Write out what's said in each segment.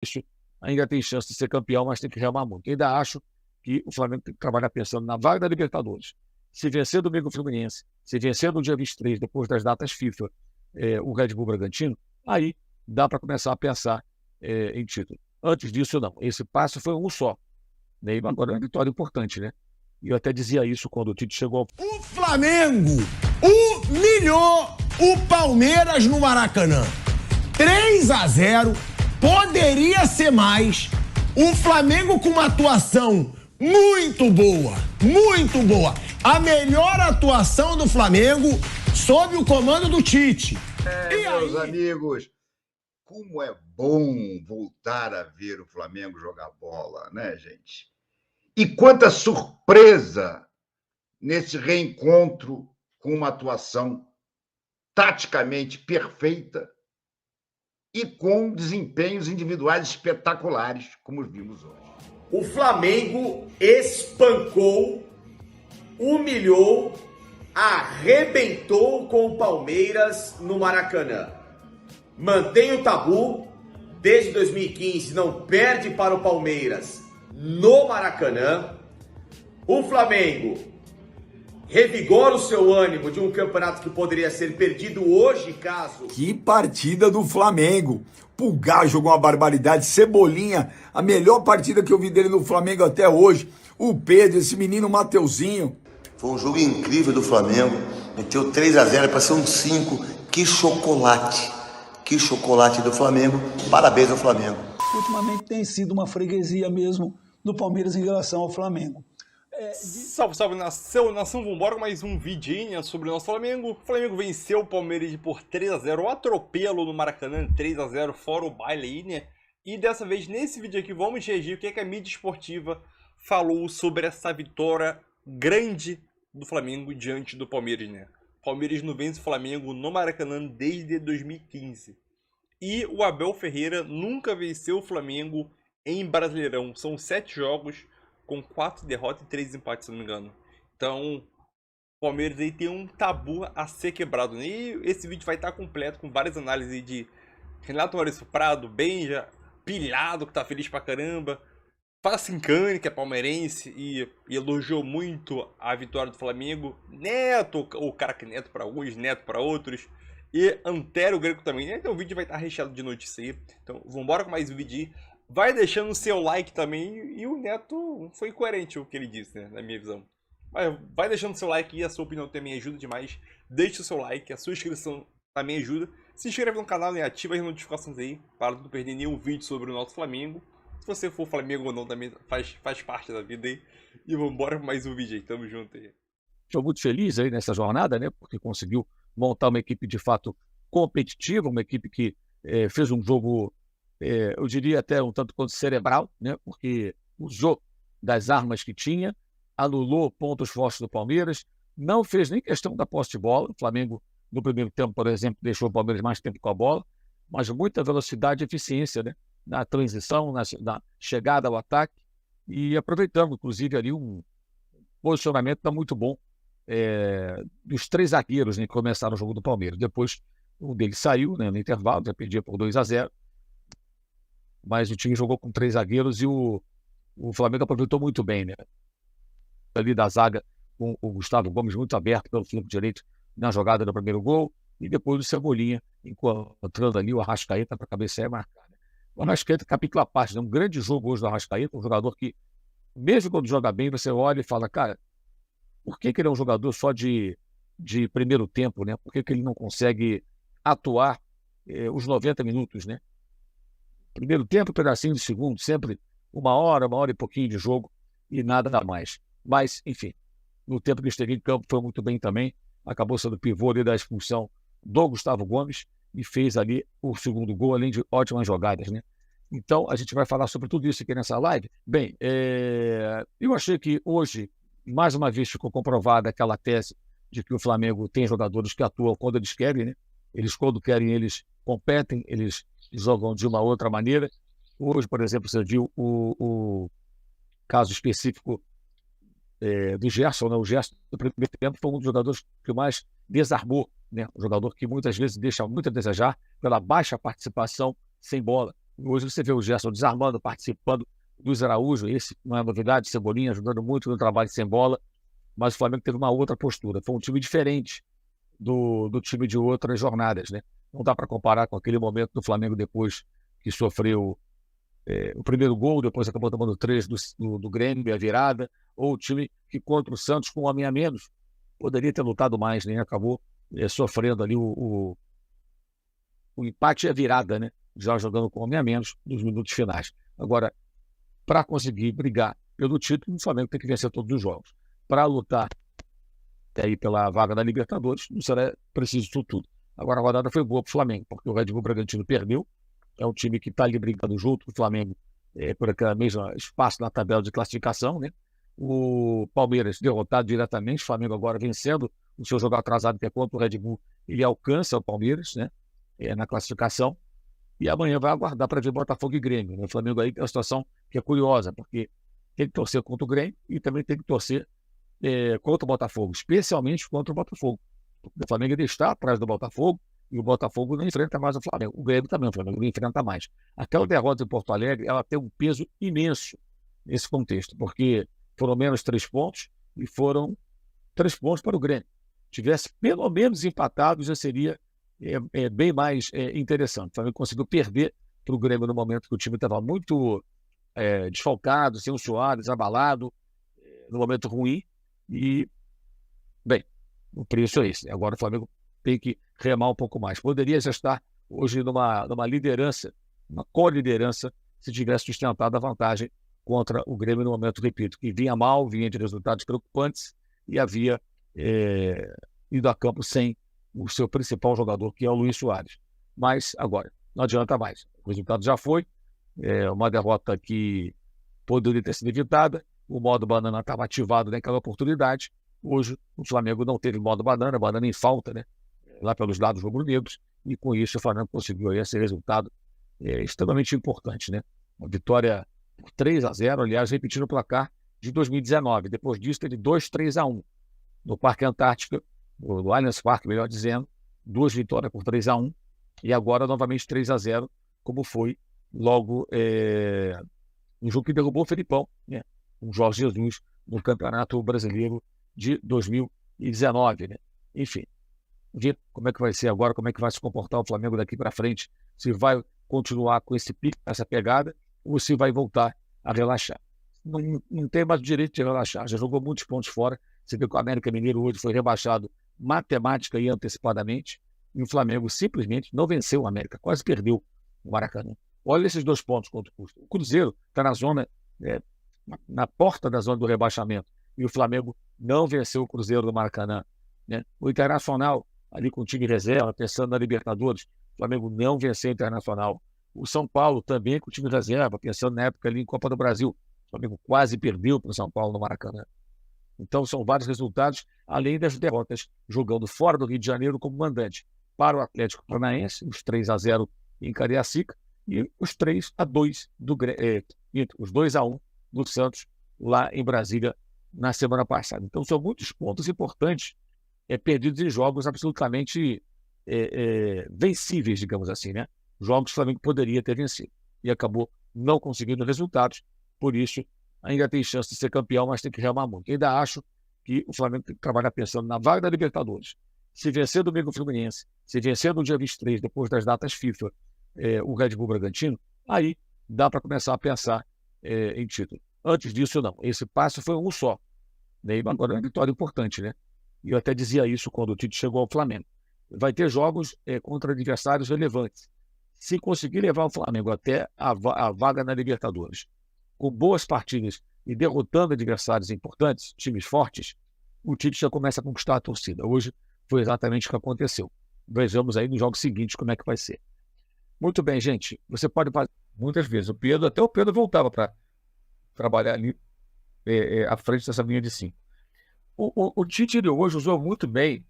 isso, ainda tem chance de ser campeão, mas tem que remar muito. Ainda acho que o Flamengo tem que trabalhar pensando na vaga da Libertadores. Se vencer domingo o Fluminense, se vencer no dia 23, depois das datas FIFA, o Red Bull Bragantino, aí dá para começar a pensar em título. Antes disso, não. Esse passo foi um só. Né? E agora é uma vitória importante, né? E eu até dizia isso quando o Tite chegou. O Flamengo humilhou o Palmeiras no Maracanã. 3-0, poderia ser mais. O Flamengo com uma atuação muito boa, muito boa. A melhor atuação do Flamengo sob o comando do Tite. Meus amigos, como é bom voltar a ver o Flamengo jogar bola, né, gente? E quanta surpresa nesse reencontro com uma atuação taticamente perfeita e com desempenhos individuais espetaculares, como vimos hoje. O Flamengo espancou, humilhou, arrebentou com o Palmeiras no Maracanã. Mantém o tabu, desde 2015 não perde para o Palmeiras no Maracanã. O Flamengo revigora o seu ânimo de um campeonato que poderia ser perdido hoje, caso... Que partida do Flamengo! Pulgar jogou uma barbaridade, Cebolinha, a melhor partida que eu vi dele no Flamengo até hoje. O Pedro, esse menino Mateuzinho. Foi um jogo incrível do Flamengo, meteu 3-0 para ser um 5. Que chocolate! Que chocolate do Flamengo, parabéns ao Flamengo. Ultimamente tem sido uma freguesia mesmo do Palmeiras em relação ao Flamengo. Salve, salve, nação, vambora com mais um vidinho sobre o nosso Flamengo. O Flamengo venceu o Palmeiras por 3-0, um atropelo no Maracanã, 3-0, fora o baile aí, né? E dessa vez, nesse vídeo aqui, vamos reagir o que é que a mídia esportiva falou sobre essa vitória grande do Flamengo diante do Palmeiras, né? O Palmeiras não vence o Flamengo no Maracanã desde 2015. E o Abel Ferreira nunca venceu o Flamengo em Brasileirão. São 7 jogos com 4 derrotas e 3 empates, se não me engano. Então, o Palmeiras aí tem um tabu a ser quebrado, né? E esse vídeo vai estar completo com várias análises de Renato Maurício Prado, Benja, Pilhado, que tá feliz pra caramba, Facincani, que é palmeirense e elogiou muito a vitória do Flamengo, Neto, o craque Neto para uns, Neto para outros, e Antero Greco também, né? Então o vídeo vai estar recheado de notícias aí. Então vambora com mais um vídeo. Vai deixando o seu like também, e o Neto foi coerente o que ele disse, né, na minha visão. Mas vai deixando o seu like e a sua opinião também ajuda demais. Deixe o seu like, a sua inscrição também ajuda. Se inscreve no canal e ativa as notificações aí, para não perder nenhum vídeo sobre o nosso Flamengo. Se você for Flamengo ou não, também faz parte da vida aí. E vambora com mais um vídeo aí, tamo junto aí. Estou muito feliz aí nessa jornada, né, porque conseguiu montar uma equipe de fato competitiva, uma equipe que fez um jogo... eu diria até um tanto quanto cerebral, né? Porque usou das armas que tinha, anulou pontos fortes do Palmeiras, não fez nem questão da posse de bola. O Flamengo, no primeiro tempo, por exemplo, deixou o Palmeiras mais tempo com a bola, mas muita velocidade e eficiência, né? Na transição, na chegada ao ataque, e aproveitando, inclusive, ali um posicionamento muito bom dos 3 zagueiros, né, que começaram o jogo do Palmeiras. Depois, um deles saiu, né, no intervalo, já perdia por 2-0. Mas o time jogou com 3 zagueiros e o Flamengo aproveitou muito bem, né? Ali da zaga, com o Gustavo Gomes muito aberto pelo flanco direito na jogada do primeiro gol, e depois o Cebolinha encontrando ali o Arrascaeta para cabecear e marcar. Né? O Arrascaeta, capítulo à parte, né? Um grande jogo hoje do Arrascaeta, um jogador que, mesmo quando joga bem, você olha e fala, cara, por que ele é um jogador só de primeiro tempo, né? Por que ele não consegue atuar os 90 minutos, né? Primeiro tempo, pedacinho de segundo, sempre uma hora e pouquinho de jogo e nada a mais. Mas, enfim, no tempo que esteve em campo foi muito bem também. Acabou sendo pivô ali da expulsão do Gustavo Gomes e fez ali o segundo gol, além de ótimas jogadas, né? Então, a gente vai falar sobre tudo isso aqui nessa live. Bem, eu achei que hoje, mais uma vez, ficou comprovada aquela tese de que o Flamengo tem jogadores que atuam quando eles querem, né? Eles, quando querem, eles competem, eles jogam de uma outra maneira. Hoje, por exemplo, você viu o caso específico do Gerson, né? O Gerson, no primeiro tempo, foi um dos jogadores que mais desarmou, né? Um jogador que muitas vezes deixa muito a desejar pela baixa participação sem bola. Hoje você vê o Gerson desarmando, participando, Luiz Araújo, esse não é novidade, Cebolinha ajudando muito no trabalho sem bola, mas o Flamengo teve uma outra postura. Foi um time diferente do time de outras jornadas, né? Não dá para comparar com aquele momento do Flamengo depois que sofreu o primeiro gol, depois acabou tomando 3 do Grêmio, a virada, ou o time que contra o Santos com um homem a menos poderia ter lutado mais, né? Acabou sofrendo ali o empate e a virada, né? Já jogando com um homem a menos nos minutos finais. Agora, para conseguir brigar pelo título, o Flamengo tem que vencer todos os jogos. Para lutar aí pela vaga da Libertadores, não será preciso isso tudo. Agora a rodada foi boa para o Flamengo, porque o Red Bull Bragantino perdeu, é um time que está ali brigando junto com o Flamengo por aquele mesmo espaço na tabela de classificação, né? O Palmeiras derrotado diretamente, o Flamengo agora vencendo o seu jogo atrasado que é contra o Red Bull, ele alcança o Palmeiras, né? Na classificação, e amanhã vai aguardar para ver Botafogo e Grêmio, né? O Flamengo aí tem uma situação que é curiosa, porque tem que torcer contra o Grêmio e também tem que torcer contra o Botafogo, especialmente contra o Botafogo. O Flamengo ainda está atrás do Botafogo e o Botafogo não enfrenta mais o Flamengo. O Grêmio também, o Flamengo não enfrenta mais. Aquela derrota em Porto Alegre, ela tem um peso imenso nesse contexto, porque foram menos 3 pontos e foram 3 pontos para o Grêmio. Tivesse pelo menos empatado, já seria bem mais interessante. O Flamengo conseguiu perder para o Grêmio no momento que o time estava muito desfalcado, sem o Soares, abalado, no momento ruim. E, bem, o preço é esse. Agora o Flamengo tem que remar um pouco mais. Poderia já estar hoje numa liderança, uma co-liderança, se tivesse sustentado a vantagem contra o Grêmio no momento, repito, que vinha mal, vinha de resultados preocupantes e havia ido a campo sem o seu principal jogador, que é o Luiz Soares. Mas agora, não adianta mais. O resultado já foi. Uma derrota que poderia ter sido evitada. O modo banana estava ativado naquela oportunidade. Hoje, o Flamengo não teve modo banana em falta, né? Lá pelos lados rubro-negros, e com isso o Flamengo conseguiu aí esse resultado extremamente importante, né? Uma vitória por 3-0, aliás, repetindo o placar de 2019. Depois disso, teve 2-3-1 no Parque Antártica, no Allianz Parque, melhor dizendo, 2 vitórias por 3-1, e agora novamente 3-0, como foi logo um jogo que derrubou o Felipão, né? Com Jorge Jesus no Campeonato Brasileiro de 2019, né? Enfim, ver como é que vai ser agora, como é que vai se comportar o Flamengo daqui para frente, se vai continuar com esse pique, essa pegada, ou se vai voltar a relaxar. Não tem mais o direito de relaxar, já jogou muitos pontos fora. Você vê que o América Mineiro hoje foi rebaixado matemática e antecipadamente, e o Flamengo simplesmente não venceu o América, quase perdeu o Maracanã. Olha esses 2 pontos quanto custa. O Cruzeiro está na zona, na porta da zona do rebaixamento, e o Flamengo não venceu o Cruzeiro do Maracanã, né? O Internacional, ali com o time reserva, pensando na Libertadores, o Flamengo não venceu o Internacional. O São Paulo também com o time reserva, pensando na época ali em Copa do Brasil. O Flamengo quase perdeu para o São Paulo no Maracanã. Então são vários resultados, além das derrotas, jogando fora do Rio de Janeiro como mandante para o Atlético Paranaense, os 3-0 em Cariacica, e os 3-2 os 2-1 do Santos lá em Brasília na semana passada. Então são muitos pontos importantes perdidos em jogos absolutamente vencíveis, digamos assim, né? Jogos que o Flamengo poderia ter vencido e acabou não conseguindo resultados. Por isso, ainda tem chance de ser campeão, mas tem que remar muito. Ainda acho que o Flamengo tem que trabalhar pensando na vaga da Libertadores. Se vencer domingo o Fluminense, se vencer no dia 23, depois das datas FIFA, o Red Bull Bragantino, aí dá para começar a pensar em título. Antes disso, não. Esse passo foi um só. Né? Agora é uma vitória importante, né? E eu até dizia isso quando o Tite chegou ao Flamengo. Vai ter jogos contra adversários relevantes. Se conseguir levar o Flamengo até a vaga na Libertadores, com boas partidas e derrotando adversários importantes, times fortes, o Tite já começa a conquistar a torcida. Hoje foi exatamente o que aconteceu. Vejamos aí nos jogos seguintes como é que vai ser. Muito bem, gente. Você pode fazer muitas vezes. Até o Pedro voltava para trabalhar ali à frente dessa linha de 5. O Tite hoje usou muito bem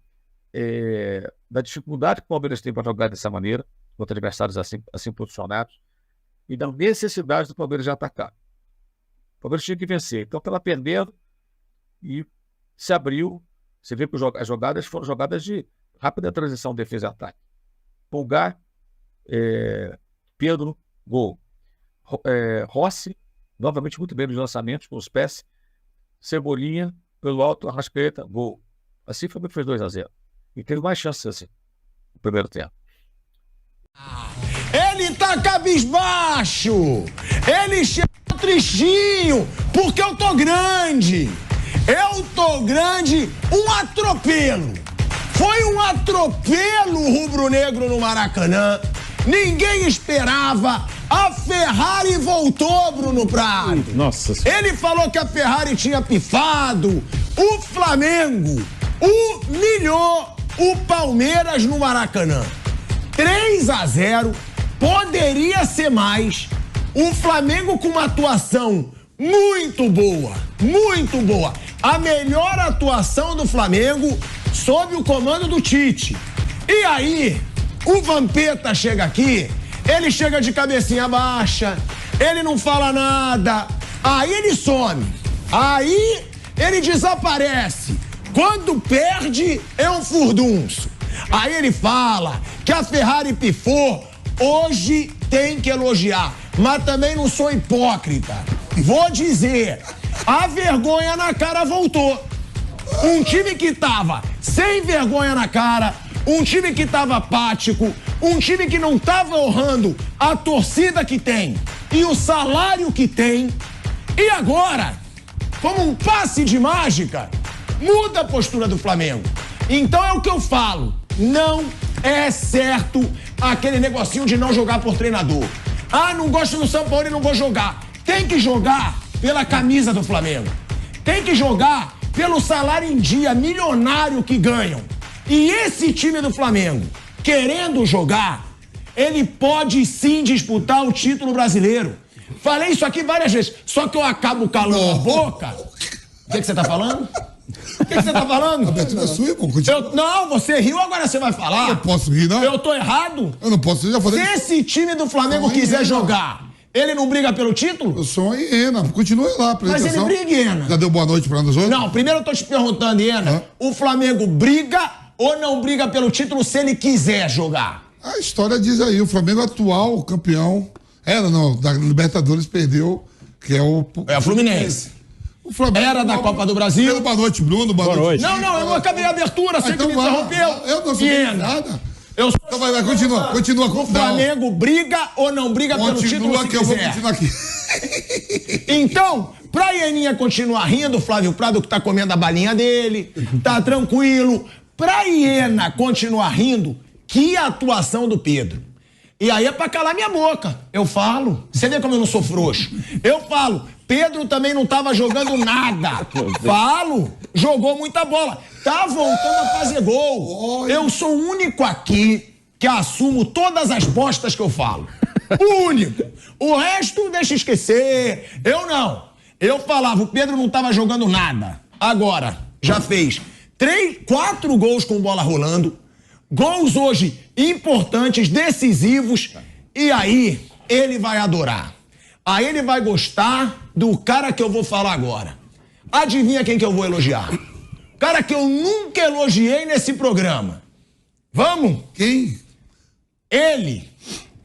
da dificuldade que o Palmeiras tem para jogar dessa maneira, contra adversários assim posicionados, e da necessidade do Palmeiras de atacar. O Palmeiras tinha que vencer. Então estava perdendo e se abriu. Você vê que as jogadas foram jogadas de rápida transição defesa e ataque. Pulgar, Pedro, gol. Rossi, novamente muito bem nos lançamentos, com os pés. Cebolinha, pelo alto, Arrascaeta, gol. Assim o Flamengo fez 2-0. E teve mais chances assim, no primeiro tempo. Ele tá cabisbaixo! Ele chega tristinho, porque eu tô grande! Eu tô grande, um atropelo! Foi um atropelo rubro-negro no Maracanã. Ninguém esperava. A Ferrari voltou, Bruno Prado. Nossa. Ele falou que a Ferrari tinha pifado. O Flamengo humilhou o Palmeiras no Maracanã. 3-0, poderia ser mais. O Flamengo com uma atuação muito boa, muito boa. A melhor atuação do Flamengo sob o comando do Tite. E aí, o Vampeta chega aqui, ele chega de cabecinha baixa, ele não fala nada, aí ele some, aí ele desaparece. Quando perde, é um furdunço. Aí ele fala que a Ferrari pifou, hoje tem que elogiar, mas também não sou hipócrita. Vou dizer, a vergonha na cara voltou. Um time que tava sem vergonha na cara, um time que tava apático, um time que não tava honrando a torcida que tem e o salário que tem. E agora, como um passe de mágica, muda a postura do Flamengo. Então é o que eu falo, não é certo aquele negocinho de não jogar por treinador. Ah, não gosto do São Paulo e não vou jogar. Tem que jogar pela camisa do Flamengo. Tem que jogar pelo salário em dia milionário que ganham. E esse time do Flamengo, querendo jogar, ele pode sim disputar o título brasileiro. Falei isso aqui várias vezes, só que eu acabo calando a boca. O que você tá falando? O que você tá falando? A abertura é sua, irmão. Não, você riu, agora você vai falar. Eu posso rir, não? Eu tô errado? Eu não posso, eu já falei. Se esse time do Flamengo quiser jogar, ele não briga pelo título? Eu sou uma hiena, continue lá. Mas ele briga, Hiena. Já deu boa noite pra nós outros? Não, primeiro eu tô te perguntando, Hiena, o Flamengo briga ou não briga pelo título se ele quiser jogar? A história diz aí, o Flamengo atual campeão, da Libertadores perdeu, que é o... É a Fluminense. O Flamengo era da Copa do Brasil. Boa noite, Bruno. Boa noite. Não, eu não acabei a abertura, você que me interrompeu. Eu não sei nada. Então vai, continua. O Flamengo briga ou não briga pelo título se quiser? Eu vou continuar aqui. Então, pra Hieninha continuar rindo, o Flávio Prado que tá comendo a balinha dele, tá tranquilo. Pra Hiena continuar rindo, que atuação do Pedro. E aí é pra calar minha boca. Eu falo. Você vê como eu não sou frouxo. Eu falo. Pedro também não tava jogando nada. Falo. Jogou muita bola. Tá voltando a fazer gol. Eu sou o único aqui que assumo todas as postas que eu falo. O único. O resto deixa esquecer. Eu não. Eu falava, o Pedro não tava jogando nada. Agora, já fez 4 gols com bola rolando. Gols hoje importantes, decisivos. E aí, ele vai adorar. Aí ele vai gostar do cara que eu vou falar agora. Adivinha quem que eu vou elogiar? Cara que eu nunca elogiei nesse programa. Vamos? Quem? Ele.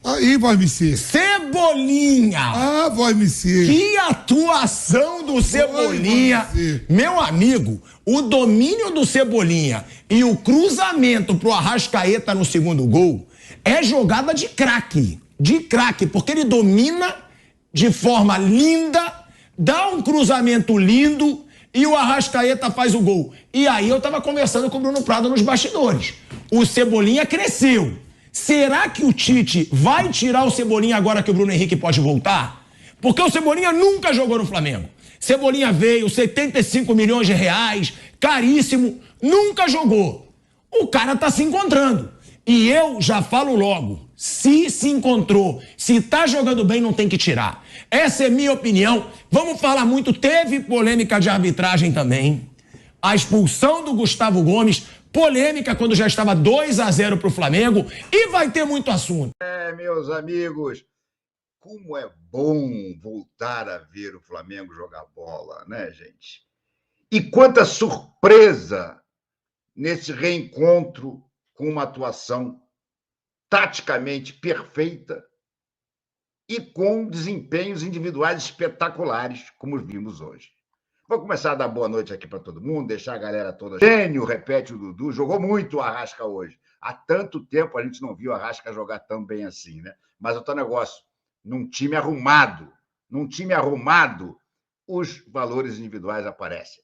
Aí, vai me ser. Cebolinha. Ah, vai me ser. Que atuação do Cebolinha. Meu amigo, o domínio do Cebolinha e o cruzamento pro Arrascaeta no segundo gol é jogada de craque. De craque, porque ele domina de forma linda, dá um cruzamento lindo e o Arrascaeta faz o gol. E aí eu tava conversando com o Bruno Prado nos bastidores. O Cebolinha cresceu. Será que o Tite vai tirar o Cebolinha agora que o Bruno Henrique pode voltar? Porque o Cebolinha nunca jogou no Flamengo. Cebolinha veio, 75 milhões de reais, caríssimo, nunca jogou. O cara tá se encontrando. E eu já falo logo, se encontrou, se tá jogando bem, não tem que tirar. Essa é minha opinião. Vamos falar muito, teve polêmica de arbitragem também. A expulsão do Gustavo Gomes, polêmica quando já estava 2-0 pro Flamengo, e vai ter muito assunto. Meus amigos, como é bom voltar a ver o Flamengo jogar bola, né, gente? E quanta surpresa nesse reencontro com uma atuação taticamente perfeita e com desempenhos individuais espetaculares, como vimos hoje. Vou começar a dar boa noite aqui para todo mundo, deixar a galera toda. Gênio, repete o Dudu, jogou muito o Arrasca hoje. Há tanto tempo a gente não viu o Arrasca jogar tão bem assim, né? Mas o teu negócio, num time arrumado, os valores individuais aparecem.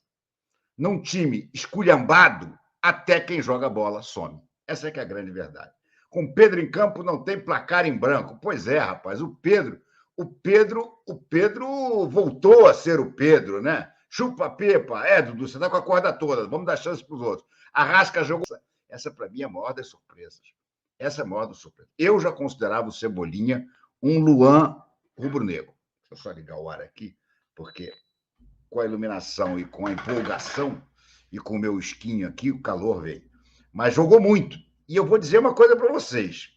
Num time esculhambado, até quem joga bola some. Essa é que é a grande verdade. Com o Pedro em campo, não tem placar em branco. Pois é, rapaz, o Pedro voltou a ser o Pedro, né? Chupa Pepa, Dudu, você tá com a corda toda, vamos dar chance para os outros. Arrasca jogou. Essa, para mim, é a maior das surpresas. Essa é a maior das surpresas. Eu já considerava o Cebolinha um Luan rubro-negro. Deixa eu só ligar o ar aqui, porque com a iluminação e com a empolgação e com o meu esquinho aqui, o calor veio. Mas jogou muito. E eu vou dizer uma coisa para vocês.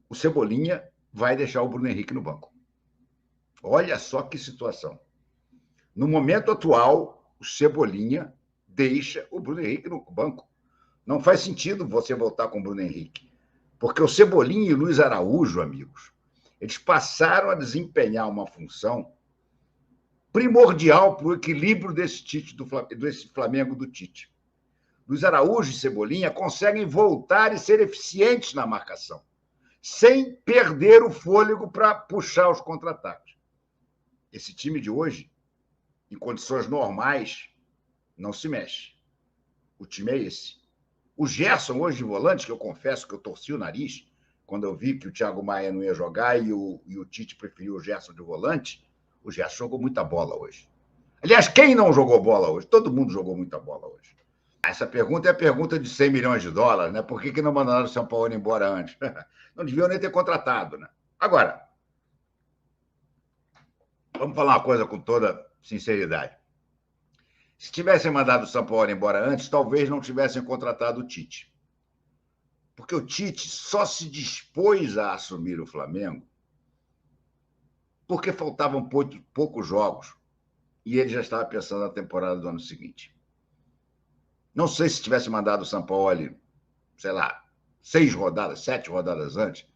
O Cebolinha vai deixar o Bruno Henrique no banco. Olha só que situação. No momento atual, o Cebolinha deixa o Bruno Henrique no banco. Não faz sentido você voltar com o Bruno Henrique. Porque o Cebolinha e o Luiz Araújo, amigos, eles passaram a desempenhar uma função primordial para o equilíbrio desse Flamengo do Tite. Luiz Araújo e Cebolinha conseguem voltar e ser eficientes na marcação, sem perder o fôlego para puxar os contra-ataques. Esse time de hoje, em condições normais, não se mexe. O time é esse. O Gerson, hoje de volante, que eu confesso que eu torci o nariz, quando eu vi que o Thiago Maia não ia jogar e o Tite preferiu o Gerson de volante, o Gerson jogou muita bola hoje. Aliás, quem não jogou bola hoje? Todo mundo jogou muita bola hoje. Essa pergunta é a pergunta de 100 milhões de dólares, né? Por que não mandaram o São Paulo embora antes? Não deviam nem ter contratado, né? Agora, vamos falar uma coisa com toda sinceridade. Se tivessem mandado o São Paulo embora antes, talvez não tivessem contratado o Tite. Porque o Tite só se dispôs a assumir o Flamengo porque faltavam poucos jogos e ele já estava pensando na temporada do ano seguinte. Não sei se tivesse mandado o São Paulo, sei lá, 7 rodadas antes,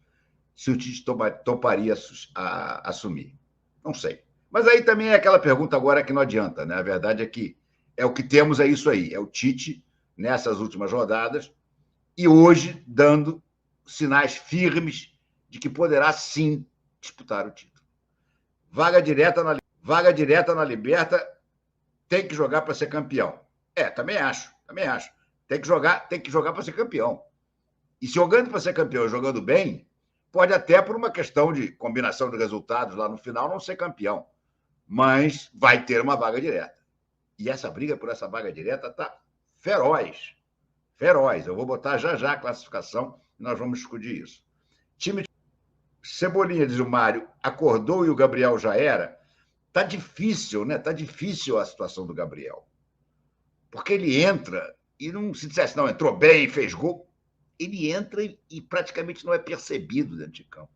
se o Tite toparia assumir. Não sei. Mas aí também é aquela pergunta agora que não adianta, né? A verdade é que o que temos é isso aí, é o Tite nessas últimas rodadas e hoje dando sinais firmes de que poderá sim disputar o título. Vaga direta na Liberta, tem que jogar para ser campeão. Também acho. Tem que jogar para ser campeão. E se jogando para ser campeão e jogando bem, pode até por uma questão de combinação de resultados lá no final não ser campeão. Mas vai ter uma vaga direta. E essa briga por essa vaga direta está feroz. Feroz. Eu vou botar já a classificação e nós vamos discutir isso. Time de Cebolinha, diz o Mário, acordou e o Gabriel já era. Tá difícil, né? Tá difícil a situação do Gabriel. Porque ele entra e não se dissesse, não, entrou bem, fez gol. Ele entra e praticamente não é percebido dentro de campo.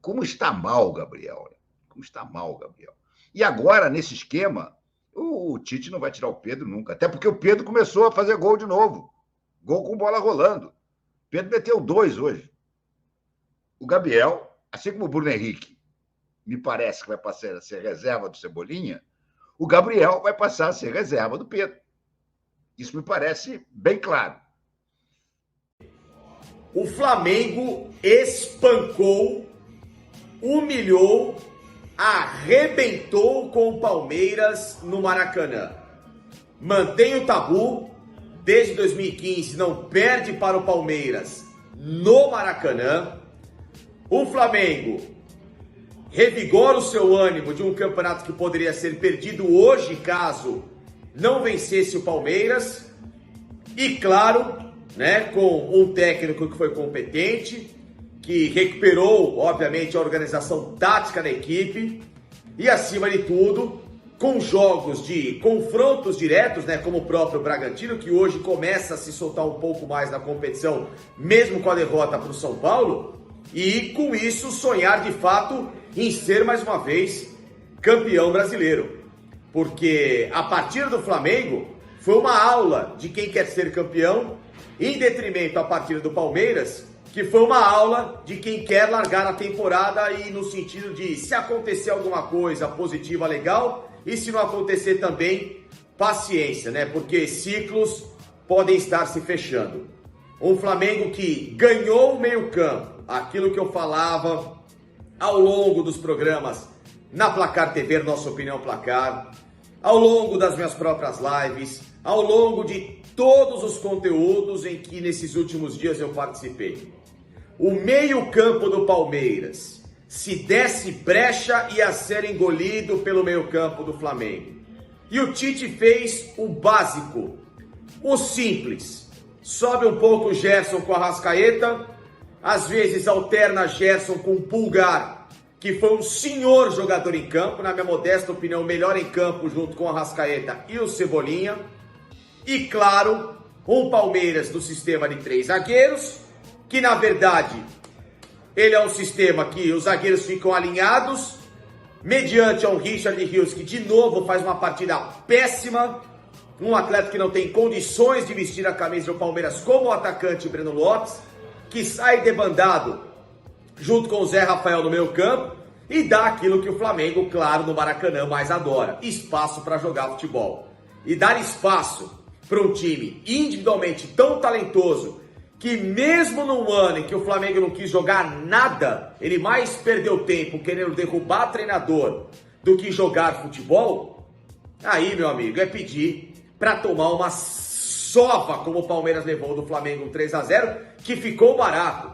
Como está mal o Gabriel, né? Como está mal o Gabriel. E agora, nesse esquema, o Tite não vai tirar o Pedro nunca. Até porque o Pedro começou a fazer gol de novo. Gol com bola rolando. O Pedro meteu 2 hoje. O Gabriel, assim como o Bruno Henrique, me parece que vai passar a ser reserva do Cebolinha, o Gabriel vai passar a ser reserva do Pedro. Isso me parece bem claro. O Flamengo espancou, humilhou, arrebentou com o Palmeiras no Maracanã. Mantém o tabu, desde 2015 não perde para o Palmeiras no Maracanã. O Flamengo revigora o seu ânimo de um campeonato que poderia ser perdido hoje caso não vencesse o Palmeiras. E claro, né, com um técnico que foi competente, que recuperou, obviamente, a organização tática da equipe e, acima de tudo, com jogos de confrontos diretos, né, como o próprio Bragantino, que hoje começa a se soltar um pouco mais na competição, mesmo com a derrota para o São Paulo, e com isso sonhar de fato em ser mais uma vez campeão brasileiro. Porque a partida do Flamengo foi uma aula de quem quer ser campeão, em detrimento à partida do Palmeiras, que foi uma aula de quem quer largar a temporada e no sentido de se acontecer alguma coisa positiva, legal, e se não acontecer também, paciência, né? Porque ciclos podem estar se fechando. Um Flamengo que ganhou o meio-campo, aquilo que eu falava ao longo dos programas na Placar TV, Nossa Opinião Placar, ao longo das minhas próprias lives, ao longo de todos os conteúdos em que nesses últimos dias eu participei. O meio-campo do Palmeiras, se desse brecha, ia ser engolido pelo meio-campo do Flamengo. E o Tite fez o básico, o simples. Sobe um pouco o Gerson com a Arrascaeta, às vezes alterna Gerson com o Pulgar, que foi um senhor jogador em campo, na minha modesta opinião, melhor em campo junto com o Arrascaeta e o Cebolinha. E claro, um Palmeiras do sistema de 3 zagueiros, que na verdade ele é um sistema que os zagueiros ficam alinhados, mediante um Richard Rios que de novo faz uma partida péssima, um atleta que não tem condições de vestir a camisa do Palmeiras como o atacante Breno Lopes, que sai debandado junto com o Zé Rafael no meio campo e dá aquilo que o Flamengo, claro, no Maracanã mais adora, espaço para jogar futebol. E dar espaço para um time individualmente tão talentoso que mesmo num ano em que o Flamengo não quis jogar nada, ele mais perdeu tempo querendo derrubar treinador do que jogar futebol, aí, meu amigo, é pedir para tomar uma sova como o Palmeiras levou do Flamengo 3-0, que ficou barato.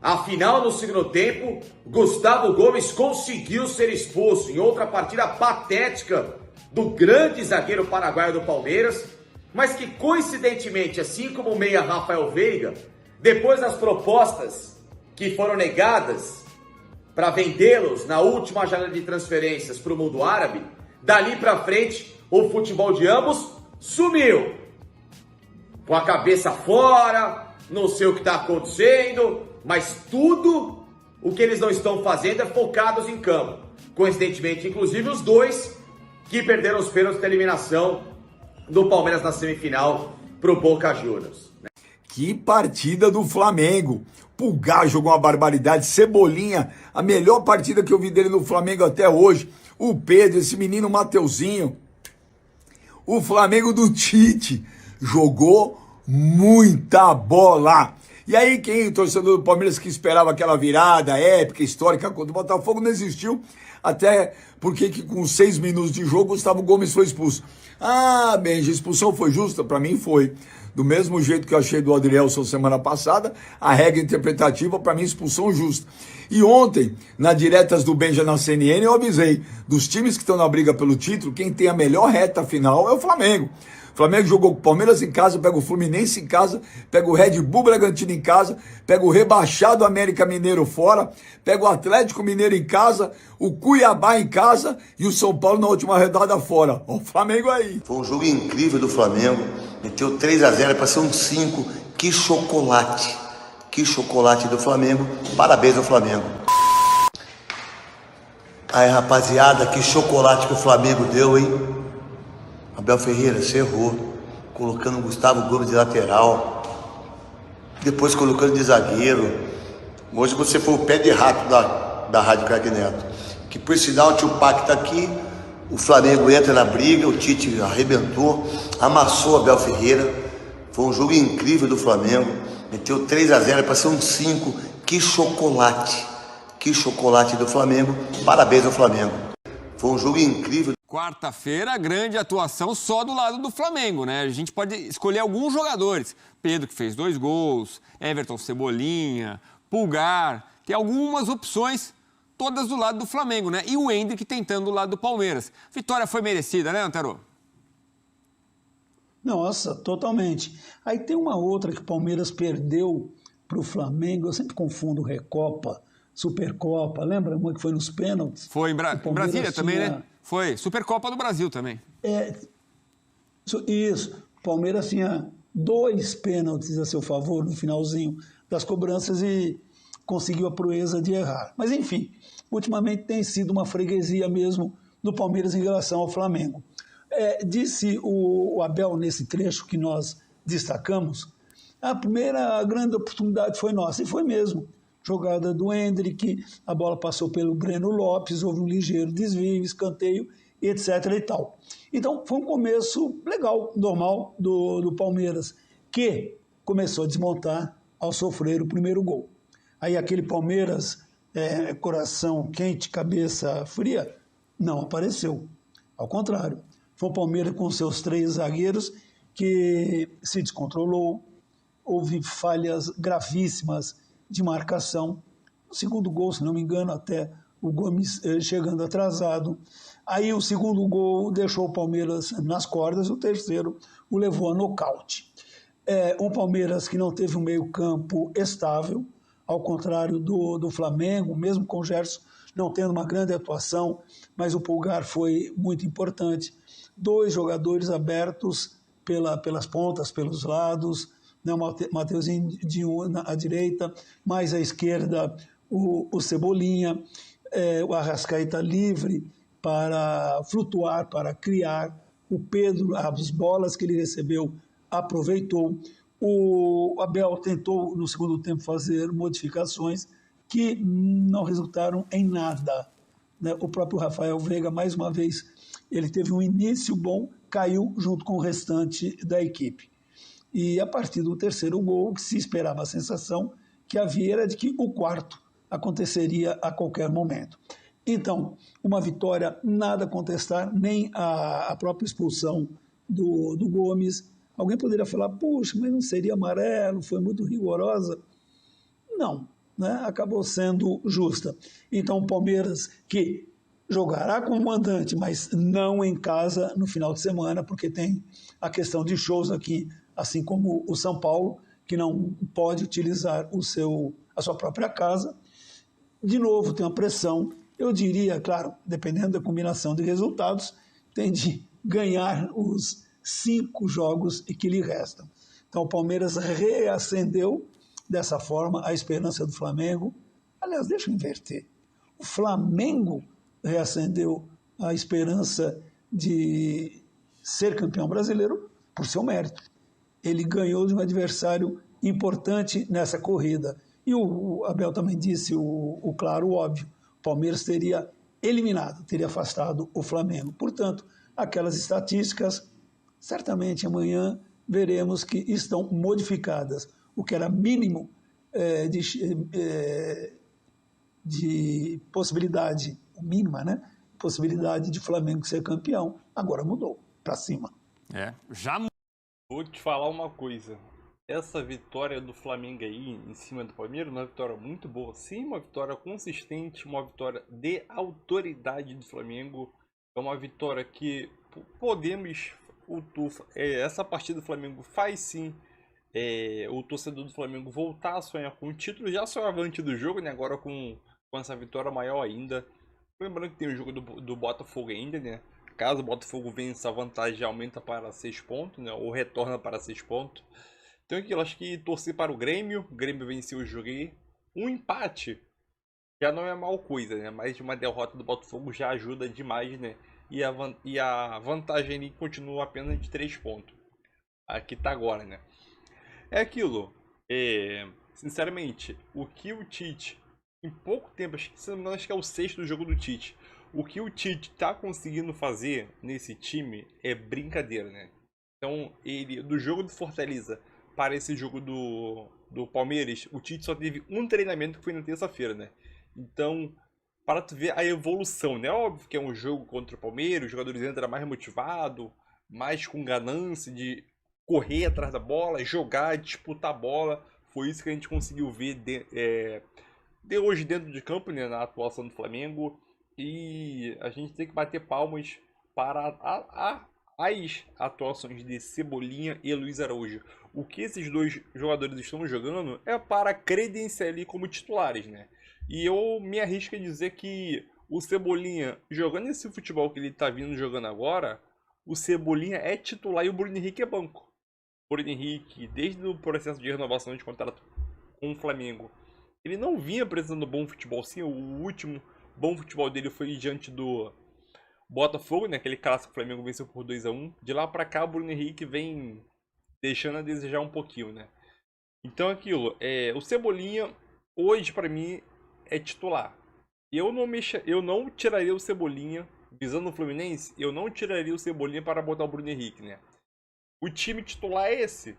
Afinal, no segundo tempo, Gustavo Gomes conseguiu ser expulso em outra partida patética do grande zagueiro paraguaio do Palmeiras, mas que coincidentemente, assim como o meia Rafael Veiga, depois das propostas que foram negadas para vendê-los na última janela de transferências para o mundo árabe, dali para frente o futebol de ambos sumiu. Com a cabeça fora, não sei o que está acontecendo, mas tudo o que eles não estão fazendo é focados em campo. Coincidentemente, inclusive os dois que perderam os pênaltis da eliminação do Palmeiras na semifinal para o Boca Juniors. Que partida do Flamengo. Pulgar jogou uma barbaridade. Cebolinha, a melhor partida que eu vi dele no Flamengo até hoje. O Pedro, esse menino Mateuzinho. O Flamengo do Tite jogou muita bola. E aí quem, torcedor do Palmeiras que esperava aquela virada épica, histórica contra o Botafogo, não existiu. Até porque que com 6 minutos de jogo, Gustavo Gomes foi expulso. Ah, Benji, a expulsão foi justa? Para mim foi. Do mesmo jeito que eu achei do Adrielson semana passada, a regra interpretativa, para mim, expulsão justa. E ontem, na diretas do Benja na CNN, eu avisei, dos times que estão na briga pelo título, quem tem a melhor reta final é o Flamengo. O Flamengo jogou com o Palmeiras em casa, pega o Fluminense em casa, pega o Red Bull Bragantino em casa, pega o rebaixado América Mineiro fora, pega o Atlético Mineiro em casa, o Cuiabá em casa e o São Paulo na última rodada fora. Ó, o Flamengo aí. Foi um jogo incrível do Flamengo, meteu 3-0 para ser um 5. Que chocolate do Flamengo. Parabéns ao Flamengo. Aí, rapaziada, que chocolate que o Flamengo deu, hein? Abel Ferreira, você errou, colocando o Gustavo Gomes de lateral, depois colocando de zagueiro. Hoje você foi o pé de rato da Rádio Craque Neto. Que por sinal o tio Pac tá aqui, o Flamengo entra na briga, o Tite arrebentou, amassou o Abel Ferreira. Foi um jogo incrível do Flamengo, meteu 3-0 para ser um 5. Que chocolate do Flamengo. Parabéns ao Flamengo. Foi um jogo incrível. Quarta-feira, grande atuação só do lado do Flamengo, né? A gente pode escolher alguns jogadores. Pedro, que fez 2 gols, Everton, Cebolinha, Pulgar. Tem algumas opções, todas do lado do Flamengo, né? E o Hendrick tentando do lado do Palmeiras. Vitória foi merecida, né, Antero? Nossa, totalmente. Aí tem uma outra que o Palmeiras perdeu para o Flamengo. Eu sempre confundo Recopa, Supercopa. Lembra uma que foi nos pênaltis? Foi em Brasília também, né? Foi. Supercopa do Brasil também. Isso. O Palmeiras tinha 2 pênaltis a seu favor no finalzinho das cobranças e conseguiu a proeza de errar. Mas, enfim, ultimamente tem sido uma freguesia mesmo do Palmeiras em relação ao Flamengo. Disse o Abel nesse trecho que nós destacamos A primeira grande oportunidade foi nossa, e foi mesmo. Jogada do Hendrick, a bola passou pelo Breno Lopes, houve um ligeiro desvio, escanteio, etc. e tal. Então, foi um começo legal, normal do Palmeiras, que começou a desmontar ao sofrer o primeiro gol. Aí aquele Palmeiras, coração quente, cabeça fria, não apareceu. Ao contrário, foi o Palmeiras com seus 3 zagueiros que se descontrolou, houve falhas gravíssimas de marcação. O segundo gol, se não me engano, até o Gomes chegando atrasado. Aí o segundo gol deixou o Palmeiras nas cordas, o terceiro o levou a nocaute. Um Palmeiras que não teve um meio-campo estável, ao contrário do Flamengo, mesmo com o Gerson não tendo uma grande atuação, mas o Pulgar foi muito importante. 2 jogadores abertos pelas pontas, pelos lados, né, o Mateuzinho à direita, mais à esquerda o Cebolinha, o Arrascaeta livre para flutuar, para criar. O Pedro, as bolas que ele recebeu, aproveitou. O Abel tentou, no segundo tempo, fazer modificações que não resultaram em nada, né? O próprio Rafael Veiga, mais uma vez, ele teve um início bom, caiu junto com o restante da equipe. E a partir do terceiro gol, se esperava a sensação que havia era de que o quarto aconteceria a qualquer momento. Então, uma vitória nada a contestar, nem a própria expulsão do Gomes. Alguém poderia falar, puxa, mas não seria amarelo, foi muito rigorosa. Não, né? Acabou sendo justa. Então, o Palmeiras, que jogará como mandante, mas não em casa no final de semana, porque tem a questão de shows aqui, assim como o São Paulo, que não pode utilizar a sua própria casa. De novo, tem uma pressão. Eu diria, claro, dependendo da combinação de resultados, tem de ganhar os 5 jogos que lhe restam. Então, o Palmeiras reacendeu dessa forma a esperança do Flamengo. Aliás, deixa eu inverter. O Flamengo reacendeu a esperança de ser campeão brasileiro por seu mérito. Ele ganhou de um adversário importante nessa corrida. E o Abel também disse o claro, o óbvio. O Palmeiras teria eliminado, teria afastado o Flamengo. Portanto, aquelas estatísticas, certamente amanhã veremos que estão modificadas. O que era mínimo de possibilidade, mínima, né? Possibilidade de Flamengo ser campeão, agora mudou para cima. Já vou te falar uma coisa. Essa vitória do Flamengo aí em cima do Palmeiras, uma vitória muito boa, sim, uma vitória consistente, uma vitória de autoridade do Flamengo. É uma vitória que podemos, essa partida do Flamengo faz sim o torcedor do Flamengo voltar a sonhar com o título, já sonhava antes do jogo, né? Agora com essa vitória maior ainda. Lembrando que tem o jogo do Botafogo ainda, né? Caso o Botafogo vença, a vantagem aumenta para 6 pontos, né? Ou retorna para 6 pontos. Então aquilo, acho que torcer para o Grêmio venceu o jogo aí. Um empate já não é mal coisa, né? Mas uma derrota do Botafogo já ajuda demais, né? E a vantagem ali continua apenas de 3 pontos. Aqui tá agora, né? É aquilo. Sinceramente, o que o Tite, em pouco tempo, acho que é o 6º jogo do Tite, o que o Tite tá conseguindo fazer nesse time é brincadeira, né? Então, do jogo do Fortaleza para esse jogo do Palmeiras, o Tite só teve um treinamento que foi na terça-feira, né? Então, para tu ver a evolução, né? Óbvio que é um jogo contra o Palmeiras, os jogadores entram mais motivados, mais com ganância de correr atrás da bola, jogar, disputar a bola. Foi isso que a gente conseguiu ver de hoje dentro de campo, né? Na atuação do Flamengo. E a gente tem que bater palmas para as atuações de Cebolinha e Luiz Araújo. O que esses 2 jogadores estão jogando é para credenciar ali como titulares, né? E eu me arrisco a dizer que o Cebolinha, jogando esse futebol que ele está vindo jogando agora, o Cebolinha é titular e o Bruno Henrique é banco. O Bruno Henrique, desde o processo de renovação de contrato com o Flamengo, ele não vinha apresentando bom futebol. Sim, o último bom futebol dele foi diante do Botafogo, né? Aquele clássico que o Flamengo venceu por 2-1. De lá pra cá, o Bruno Henrique vem deixando a desejar um pouquinho, né? Então aquilo, o Cebolinha hoje pra mim é titular. Eu não tiraria o Cebolinha, visando o Fluminense, eu não tiraria o Cebolinha para botar o Bruno Henrique, né? O time titular é esse.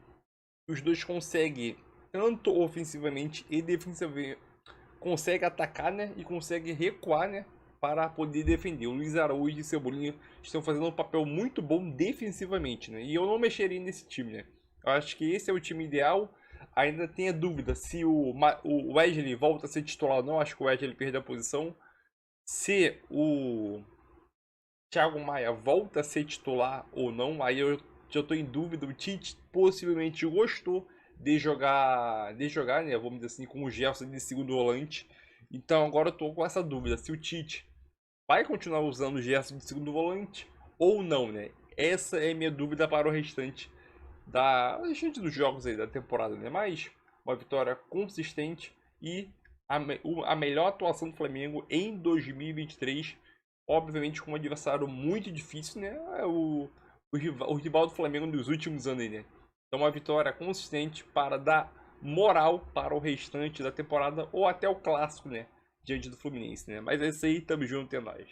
Os dois conseguem, tanto ofensivamente e defensivamente, conseguem atacar, né? E conseguem recuar, né? Para poder defender. O Luiz Araújo e o Cebolinha estão fazendo um papel muito bom defensivamente, né? E eu não mexeria nesse time, né? Eu acho que esse é o time ideal. Ainda tenho dúvida se o Wesley volta a ser titular ou não. Acho que o Wesley perdeu a posição. Se o Thiago Maia volta a ser titular ou não, aí eu já estou em dúvida. O Tite possivelmente gostou de jogar, né, vamos dizer assim, com o Gerson de segundo volante. Então agora eu estou com essa dúvida, se o Tite vai continuar usando o Gerson de segundo volante ou não, né? Essa é minha dúvida para o restante dos jogos aí da temporada, né? Mas uma vitória consistente e a melhor atuação do Flamengo em 2023, obviamente com um adversário muito difícil, né? O rival do Flamengo nos últimos anos aí, né? Então uma vitória consistente para dar moral para o restante da temporada ou até o clássico, né? Diante do Fluminense, né? Mas é isso aí, tamo junto, é nóis.